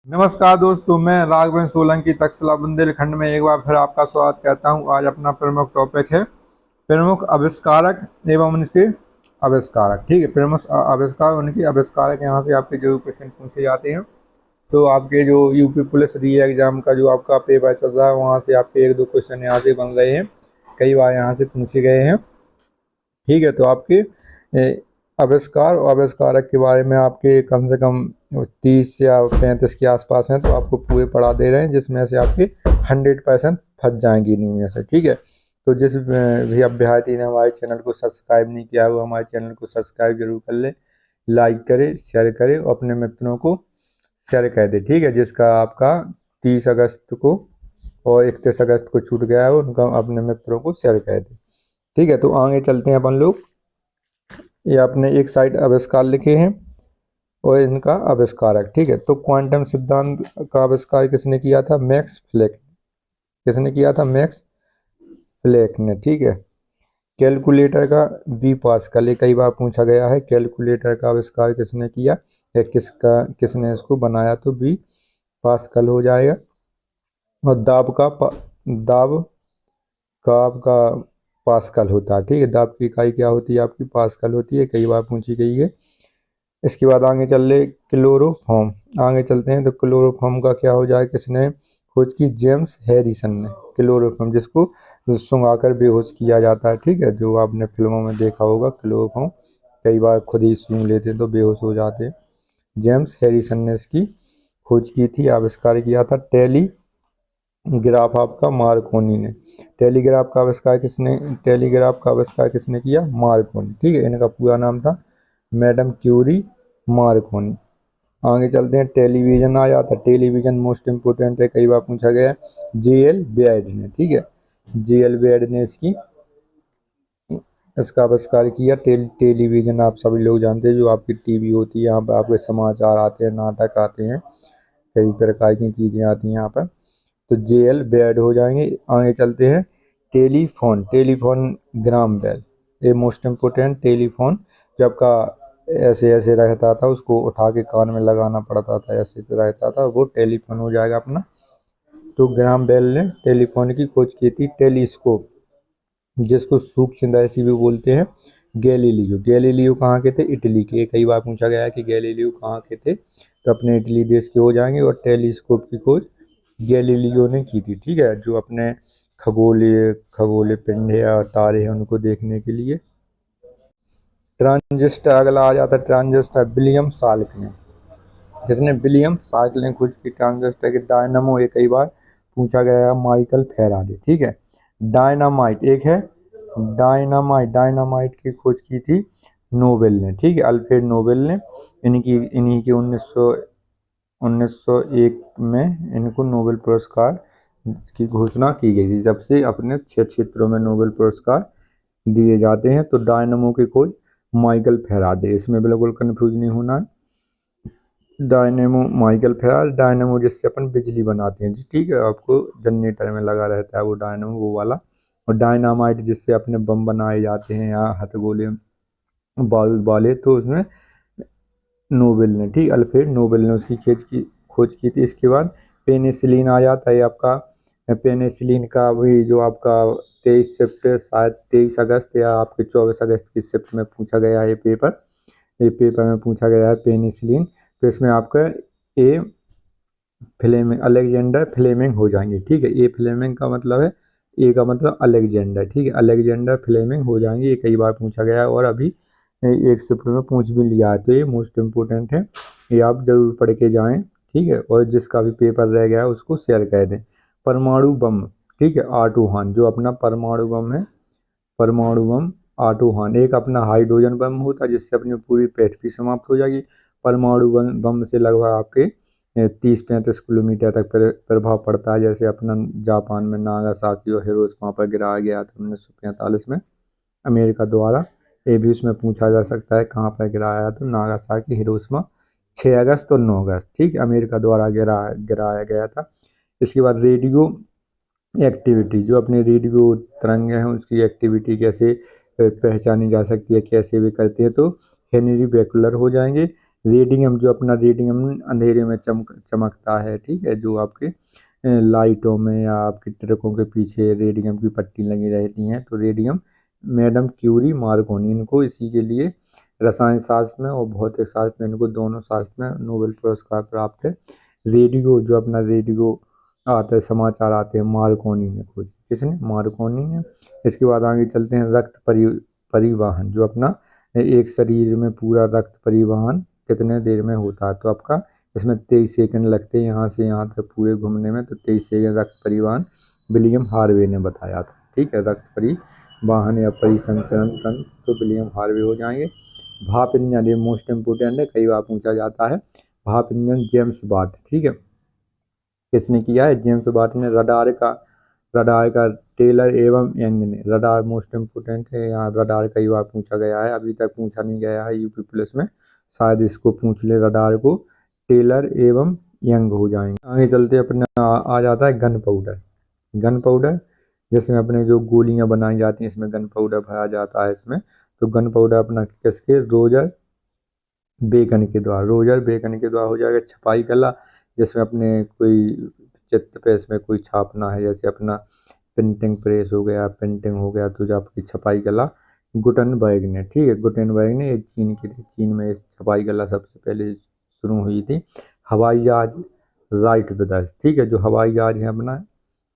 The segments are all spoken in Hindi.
नमस्कार दोस्तों, मैं राघवेंद्र सोलंकी तक्षशिला बुंदेलखंड में एक बार फिर आपका स्वागत करता हूं। आज अपना प्रमुख टॉपिक है प्रमुख आविष्कारक एवं उनके आविष्कारक। ठीक है, प्रमुख आविष्कार उनके आविष्कारक। यहाँ से आपके जो क्वेश्चन पूछे जाते हैं, तो आपके जो यूपी पुलिस री एग्जाम का जो आपका पेपर चल रहा है, वहाँ से आपके एक दो क्वेश्चन यहाँ से बन रहे हैं, कई बार यहाँ से पूछे गए हैं। ठीक है, तो आपके आविष्कार और आविष्कारक के बारे में आपके कम से कम 30 या 35 के आसपास हैं, तो आपको पूरे पढ़ा दे रहे हैं, जिसमें से आपके 100% फंस जाएंगी इन्हीं में से। ठीक है, तो जिस भी अभ्यर्थी ने हमारे चैनल को सब्सक्राइब नहीं किया है, वो हमारे चैनल को सब्सक्राइब जरूर कर ले, लाइक करे, शेयर करे और अपने मित्रों को शेयर कर दे। ठीक है, जिसका आपका 30 अगस्त को और 31 अगस्त को छूट गया है, उनका अपने मित्रों को शेयर कर दे। ठीक है, तो आगे चलते हैं अपन लोग। ये आपने एक साइड आविष्कार लिखे हैं और इनका आविष्कारक। ठीक है, तो क्वांटम सिद्धांत का आविष्कार किसने किया था? Max Planck. किसने किया था? मैक्स प्लैंक ने। ठीक है, कैलकुलेटर का बी पास्कल, ये कई बार पूछा गया है, कैलकुलेटर का आविष्कार किसने किया या किसने इसको बनाया? तो बी पास्कल हो जाएगा। और दाब का आपका पास्कल होता है। ठीक है, दाब की इकाई क्या होती है? आपकी पास्कल होती है, कई बार पूछी गई है। इसके बाद आगे चल रहे क्लोरोफॉर्म। आगे चलते हैं, तो क्लोरोफॉर्म का क्या हो जाए? किसने खोज की? जेम्स हैरिसन ने। क्लोरोफॉर्म, जिसको सुंघाकर बेहोश किया जाता है। ठीक है, जो आपने फिल्मों में देखा होगा, क्लोरोफॉर्म कई बार खुद ही सूंघ लेते हैं तो बेहोश हो जाते हैं। जेम्स हैरिसन ने इसकी खोज की थी, आविष्कार किया था। टेलीग्राफ आपका मार्कोनी ने। टेलीग्राफ का आविष्कार किसने किया? मार्कोनी। ठीक है, इनका पूरा नाम था मैडम क्यूरी मार्कोनी। आगे चलते हैं, टेलीविजन आ जाता। टेलीविजन मोस्ट इम्पोर्टेंट है, कई बार पूछा गया है। जे.एल. बेयर्ड ने। ठीक है, जे.एल. बेयर्ड ने इसका आविष्कार किया। टेलीविजन आप सभी लोग जानते हैं, जो आपकी टीवी होती है, यहाँ पर आपके समाचार आते हैं, नाटक आते हैं, कई प्रकार की चीज़ें आती हैं यहाँ पर, तो जे.एल. बेयर्ड हो जाएंगे। आगे चलते हैं, टेलीफोन। टेलीफोन ग्राम बेल, ये मोस्ट इम्पोर्टेंट। टेलीफोन जो आपका ऐसे ऐसे रहता था, उसको उठा के कान में लगाना पड़ता था, ऐसे रहता था, वो टेलीफोन हो जाएगा अपना। तो ग्राम बेल ने टेलीफोन की खोज की थी। टेलीस्कोप, जिसको सूक्ष्मदर्शी भी बोलते हैं, गैलीलियो। गैलीलियो कहाँ के थे? इटली के। कई बार पूछा गया है कि गैलीलियो कहाँ के थे, तो अपने इटली देश के हो जाएंगे। और टेलीस्कोप की खोज गैलीलियो ने की थी। ठीक है, जो अपने खगोलीय पिंड है और तारे हैं, उनको देखने के लिए। ट्रांजिस्टर अगला आ जाता है। ट्रांजिस्टर विलियम साल्क ने। जिसने? विलियम साल्क ने खोज की ट्रांजिस्टर के। डायनामो, ये कई बार पूछा गया है, माइकल फैराडे। ठीक है, डायनामाइट एक है, डायनामाइट की खोज की थी नोबेल ने। ठीक है, अल्फ्रेड नोबेल ने। इन्हीं की 1901 में इनको नोबेल पुरस्कार की घोषणा की गई थी, जब से अपने 6 क्षेत्रों में नोबेल पुरस्कार दिए जाते हैं। तो डायनामो की खोज माइकल फैराडे, इसमें बिल्कुल कंफ्यूज नहीं होना है। Dynamo Michael Faraday. डायनेमो जिससे अपन बिजली बनाते हैं जी। ठीक है, आपको जनरेटर में लगा रहता है वो डायनेमो, वो वाला। और डायनामाइट जिससे अपने बम बनाए जाते हैं या हथगोले बारूद वाले, तो उसमें नोबेल ने। ठीक, अल्फ्रेड नोबेल ने उसकी खोज की थी। इसके बाद पेनिसिलिन आ जाता है आपका। पेनिसिलिन का भी जो आपका 23 शिफ्ट, शायद 23 अगस्त या आपके 24 अगस्त की शिफ्ट में पूछा गया है। ये पेपर में पूछा गया है पेनिसिलिन। तो इसमें आपका ए फ्लेमिंग, अलेक्जेंडर फ्लेमिंग हो जाएंगे। ठीक है, ए फ्लेमिंग का मतलब है, ए का मतलब अलेक्जेंडर। ठीक है, अलेक्जेंडर फ्लेमिंग हो जाएंगे, ये कई बार पूछा गया है और अभी एक शिफ्ट में पूछ भी लिया है, तो ये मोस्ट इम्पोर्टेंट है, ये आप जरूर पढ़ के जाएं। ठीक है, और जिसका भी पेपर रह गया है उसको शेयर कर दें। परमाणु बम। ठीक है, आटोहान, जो अपना परमाणु बम है, परमाणु बम आटोहान, एक अपना हाइड्रोजन बम होता है, जिससे अपनी पूरी पृथ्वी समाप्त हो जाएगी। परमाणु बम से लगभग आपके 30-35 किलोमीटर तक प्रभाव पड़ता है। जैसे अपना जापान में नागासाकी और हिरोशिमा पर गिराया गया था 1945 में अमेरिका द्वारा। ये भी उसमें पूछा जा सकता है कहाँ पर गिराया, तो नागासाकी, हिरोशिमा, 6 अगस्त और 9 अगस्त। ठीक है, अमेरिका द्वारा गिराया गया था। इसके बाद रेडियो एक्टिविटी, जो अपने रेडियो तरंगे हैं, उसकी एक्टिविटी कैसे पहचानी जा सकती है, कैसे भी करते हैं, तो हेनरी बेकुलर हो जाएंगे। रेडियम जो अपना रेडियम अंधेरे में चमकता है, ठीक है, जो आपके लाइटों में या आपके ट्रकों के पीछे रेडियम की पट्टी लगी रहती हैं, तो रेडियम मैडम क्यूरी मार्कोनी इनको इसी के लिए रसायन शास्त्र में और भौतिक शास्त्र में, इनको दोनों शास्त्र में नोबेल पुरस्कार प्राप्त है। रेडियो जो अपना रेडियो आता है, समाचार आते हैं, मार्कोनी ने खोजी। किसने? मार्कोनी ने। इसके बाद आगे चलते हैं, रक्त परिवहन जो अपना एक शरीर में पूरा रक्त परिवहन कितने देर में होता है, तो आपका इसमें 23 सेकंड लगते हैं यहाँ से यहाँ तक पूरे घूमने में, तो 23 सेकंड रक्त परिवहन विलियम हार्वे ने बताया था, ठीक है। रक्त परिवहन या परिसंचरण तंत्र तो विलियम हार्वे हो जाएंगे। भाप इंजन, ये मोस्ट इम्पोर्टेंट है, कई बार पूछा जाता है। भाप इंजन जेम्स वाट, ठीक है, किसने किया है? जेम्स वाट ने। रडार का टेलर एवं यंग ने। रडार मोस्ट इम्पोर्टेंट है, यहाँ रडार कई बार पूछा गया है, अभी तक पूछा नहीं गया है यूपी पुलिस में, शायद इसको पूछ ले। रडार को टेलर एवं यंग हो जाएंगे। आगे चलते अपने आ जाता है गन पाउडर। गन पाउडर जिसमें अपने जो गोलियां बनाई जाती हैं, इसमें गन पाउडर भरा जाता है इसमें। तो गन पाउडर अपना किसके? रोजर बेकन के द्वारा हो जाएगा। छपाई कला, जिसमें अपने कोई चित्र पे इसमें कोई छापना है, जैसे अपना प्रिंटिंग प्रेस हो गया, पेंटिंग हो गया, तो जो आपकी छपाई कला गुटनबर्ग ने, ठीक है, गुटेनबर्ग ने, ये चीन की थी। चीन में इस छपाई कला सबसे पहले शुरू हुई थी। हवाई जहाज राइट ब्रदर्स, ठीक है, जो हवाई जहाज है अपना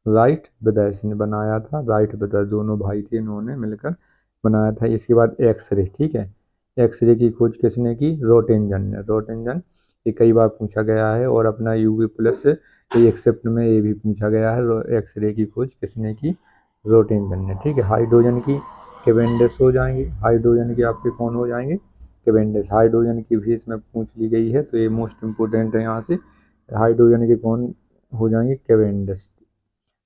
राइट ब्रदर्स ने बनाया था। राइट ब्रदर्स दोनों भाई थे, इन्होंने मिलकर बनाया था। इसके बाद एक्सरे, ठीक है, एक्सरे की खोज किसने की? रोटेंजन ने। रोटेंजन ये कई बार पूछा गया है, और अपना यूवी प्लस एक शिफ्ट में ये भी पूछा गया है। एक्सरे की खोज किसने की? रोटेंजन ने, ठीक है। हाइड्रोजन की कैवेंडिश हो जाएंगी। हाइड्रोजन की आपके कौन हो जाएंगे? कैवेंडिश। हाइड्रोजन की भी इसमें पूछ ली गई है, तो ये मोस्ट इम्पोर्टेंट है यहाँ से। हाइड्रोजन के कौन हो जाएंगे? कैवेंडिश।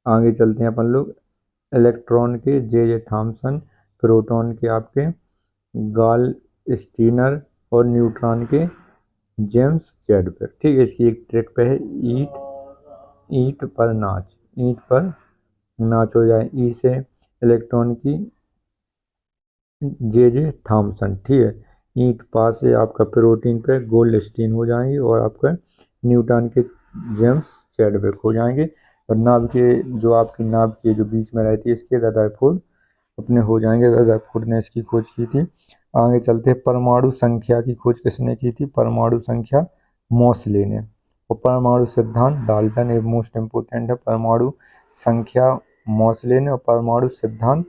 आगे चलते हैं अपन लोग, इलेक्ट्रॉन के जे थॉमसन, प्रोटॉन के आपके गाल स्टीनर, और न्यूट्रॉन के जेम्स चैडविक, ठीक है। इसकी एक ट्रिक पे है, ईंट पर नाच। ईंट पर नाच हो जाए। ई से इलेक्ट्रॉन की जे थॉमसन, ठीक है। ईंट पा से आपका प्रोटीन पे गोल्ड स्टीन हो जाएंगे, और आपका न्यूटन के जेम्स चैडविक हो जाएंगे। और नाभ के जो आपकी नाभ के जो बीच में रहती है, इसके रदरफोर्ड अपने हो जाएंगे। रदरफोर्ड ने इसकी खोज की थी। आगे चलते हैं, परमाणु संख्या की खोज किसने की थी? परमाणु संख्या मोसले ने। और परमाणु सिद्धांत डाल्टन, एक मोस्ट इम्पोर्टेंट है। परमाणु संख्या मोसले ने, और परमाणु सिद्धांत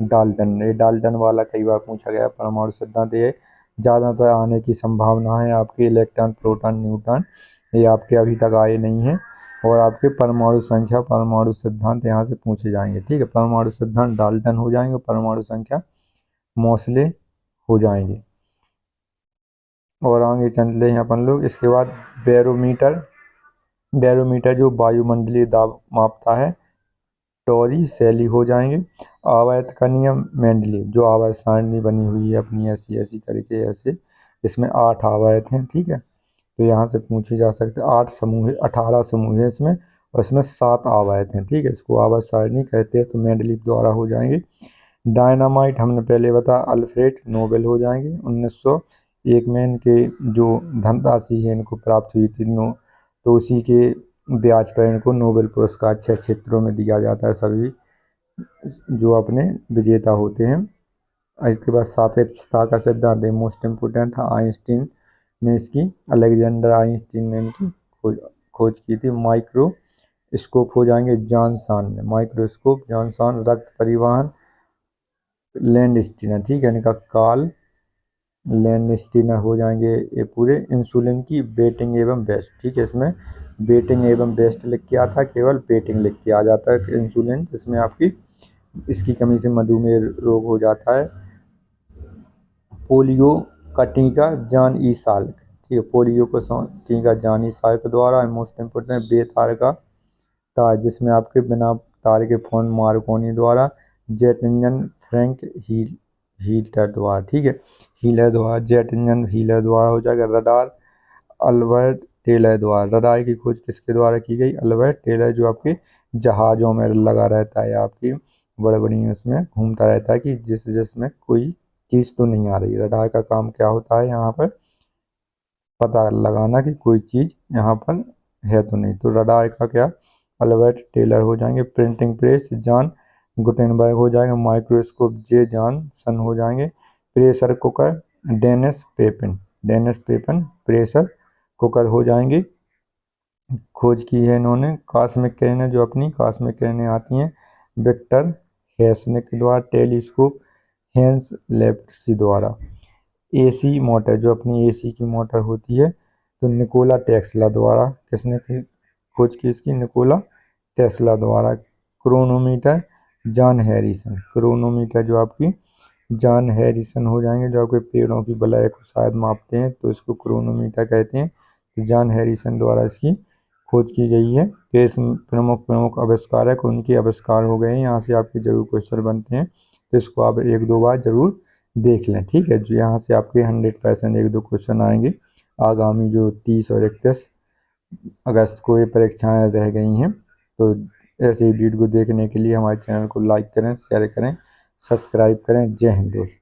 डाल्टन ने। डाल्टन वाला कई बार पूछा गया। परमाणु सिद्धांत ये ज़्यादातर आने की संभावना है। आपके इलेक्ट्रॉन, प्रोटॉन, न्यूट्रॉन ये आपके अभी तक आए नहीं हैं। और आपके परमाणु संख्या, परमाणु सिद्धांत यहाँ से पूछे जाएंगे, ठीक है। परमाणु सिद्धांत डाल्टन हो जाएंगे, परमाणु संख्या मोसले हो जाएंगे। और आगे चलते हैं अपन लोग। इसके बाद बैरोमीटर। बैरोमीटर जो वायुमंडलीय दाब मापता है, टॉरी सैली हो जाएंगे। आवर्त का नियम मेंडलीव, जो आवर्त सारणी बनी हुई है अपनी ऐसी ऐसी करके ऐसे, इसमें 8 आवर्त हैं, ठीक है। तो यहाँ से पूछे जा सकते हैं। 8 समूह, 18 समूह है इसमें, और इसमें 7 आवर्त हैं, ठीक है। इसको आवर्त सारणी कहते हैं, तो मेंडलीव द्वारा हो जाएंगे। डायनामाइट हमने पहले बताया, अल्फ्रेड नोबेल हो जाएंगे। 1901 में इनके जो धनराशि है इनको प्राप्त हुई थी, तो उसी के ब्याज पर इनको नोबेल पुरस्कार 6 क्षेत्रों में दिया जाता है, सभी जो अपने विजेता होते हैं। इसके बाद सापेक्षता का सिद्धांत मोस्ट इम्पोर्टेंट था। आइंस्टीन ने इसकी, अलेक्जेंडर आइंस्टीन ने इनकी खोज की थी। माइक्रोस्कोप हो जाएंगे, जॉनसन ने। Microscope Johnson. रक्त परिवहन लैंडस्टीनर, ठीक है, इनका कार्ल लैंडस्टीनर हो जाएंगे ये पूरे। इंसुलिन की वेटिंग एवं बेस्ट, ठीक है, इसमें वेटिंग एवं बेस्ट लिख के आता है, केवल वेटिंग लिख के आ जाता है। इंसुलिन जिसमें आपकी इसकी कमी से मधुमेह रोग हो जाता है। पोलियो का टीका जॉन ई साल्क, ठीक है, पोलियो को टीका जॉन ई साल्क द्वारा। मोस्ट इम्पोर्टेंट बेतार का तार, जिसमें आपके बिना तार के फोन मार्कोनी द्वारा। जेट इंजन फ्रैंक हीलर द्वारा, ठीक है, हीलर द्वारा। जेट इंजन हीलर द्वारा हो जाएगा। रडार अल्बर्ट टेलर द्वारा। रडार की खोज किसके द्वारा की गई? अल्बर्ट टेलर, जो आपके जहाज़ों में लगा रहता है, आपकी बड़े बड़ी उसमें घूमता रहता है कि जिसमें कोई चीज़ तो नहीं आ रही। रडार का काम क्या होता है यहाँ पर? पता लगाना कि कोई चीज़ यहाँ पर है तो नहीं। तो रडार का क्या, अल्बर्ट टेलर हो जाएंगे। प्रिंटिंग प्रेस जॉन गुटेनबर्ग हो जाएगा। माइक्रोस्कोप जे जॉनसन हो जाएंगे। Pressure cooker Denis Papin pressure cooker हो जाएंगे। खोज की है इन्होंने कॉस्मिक किरणें, जो अपनी कॉस्मिक किरणें आती हैं, विक्टर हेसने के द्वारा। टेलीस्कोप हेंस लेप्सी द्वारा। एसी मोटर, जो अपनी एसी की मोटर होती है, तो निकोला टेस्ला द्वारा। किसने की खोज की इसकी, निकोला टेस्ला द्वारा। क्रोनोमीटर जॉन हैरिसन, क्रोनोमीटर जो आपकी जॉन हैरिसन हो जाएंगे, जो आपके पेड़ों की बलय को शायद मापते हैं, तो इसको क्रोनोमीटर कहते हैं। तो जॉन हैरिसन द्वारा इसकी खोज की गई है। कि इस प्रमुख प्रमुख आविष्कारक, उनके आविष्कार हो गए हैं। यहाँ से आपके जरूर क्वेश्चन बनते हैं, तो इसको आप एक दो बार जरूर देख लें, ठीक है। जो यहाँ से आपके 100% एक दो क्वेश्चन आएंगे। आगामी जो 30 और 31 अगस्त को ये परीक्षाएं रह गई हैं। तो ऐसे ही वीडियो को देखने के लिए हमारे चैनल को लाइक करें, शेयर करें, सब्सक्राइब करें। जय हिंद दोस्तों।